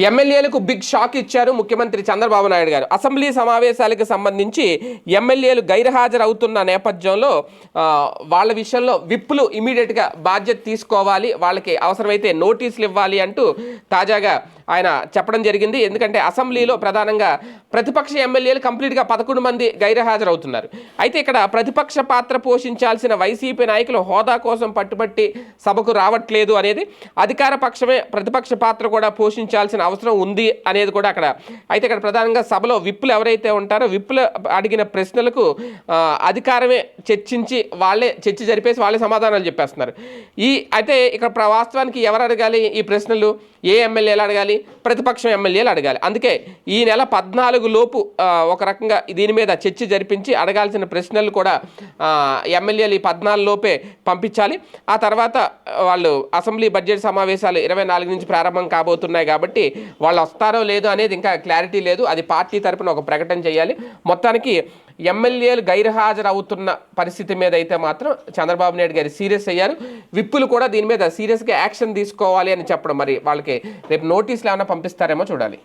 ఎమ్మెల్యేలకు big shock ఇచ్చారు ముఖ్యమంత్రి చంద్రబాబు నాయుడు గారు. అసెంబ్లీ సమావేశాలకు సంబంధించి ఎమ్మెల్యేలు గైర్హాజరవుతున్న నేపథ్యంలో వాళ్ళ విషయంలో విప్పులు ఇమీడియట్గా బాధ్యత తీసుకోవాలి, వాళ్ళకి అవసరమైతే నోటీసులు ఇవ్వాలి అంటూ తాజాగా ఆయన చెప్పడం జరిగింది. ఎందుకంటే అసెంబ్లీలో ప్రధానంగా ప్రతిపక్ష ఎమ్మెల్యేలు కంప్లీట్గా 11 మంది గైర్హాజరవుతున్నారు. అయితే ఇక్కడ ప్రతిపక్ష పాత్ర పోషించాల్సిన వైసీపీ నాయకులు హోదా కోసం పట్టుబట్టి సభకు రావట్లేదు అనేది, అధికార పక్షమే ప్రతిపక్ష పాత్ర కూడా పోషించాల్సిన అవసరం ఉంది అనేది కూడా అక్కడ. అయితే ఇక్కడ ప్రధానంగా సభలో విప్పులు ఎవరైతే ఉంటారో విప్పులు అడిగిన ప్రశ్నలకు అధికారమే చర్చించి వాళ్ళే చర్చ జరిపేసి వాళ్ళే సమాధానాలు చెప్పేస్తున్నారు. అయితే ఇక్కడ వాస్తవానికి ఎవరు అడగాలి ఈ ప్రశ్నలు? ఏ ఎమ్మెల్యేలు అడగాలి? ప్రతిపక్షం ఎమ్మెల్యేలు అడగాలి. అందుకే ఈ నెల 14 లోపు ఒక రకంగా దీని మీద చర్చ జరిపించి అడగాల్సిన ప్రశ్నలు కూడా ఎమ్మెల్యేలు ఈ 14 లోపే పంపించాలి. ఆ తర్వాత వాళ్ళు అసెంబ్లీ బడ్జెట్ సమావేశాలు 24 నుంచి ప్రారంభం కాబోతున్నాయి కాబట్టి వాళ్ళు వస్తారో లేదో అనేది ఇంకా క్లారిటీ లేదు. అది పార్టీ తరపున ఒక ప్రకటన చేయాలి. మొత్తానికి ఎమ్మెల్యేలు గైర్హాజరు అవుతున్న పరిస్థితి మీద అయితే మాత్రం చంద్రబాబు నాయుడు గారు సీరియస్ అయ్యారు. విప్పులు కూడా దీని మీద సీరియస్గా యాక్షన్ తీసుకోవాలి అని చెప్పడం. మరి వాళ్ళకి రేపు నోటీసులు ఏమైనా పంపిస్తారేమో చూడాలి.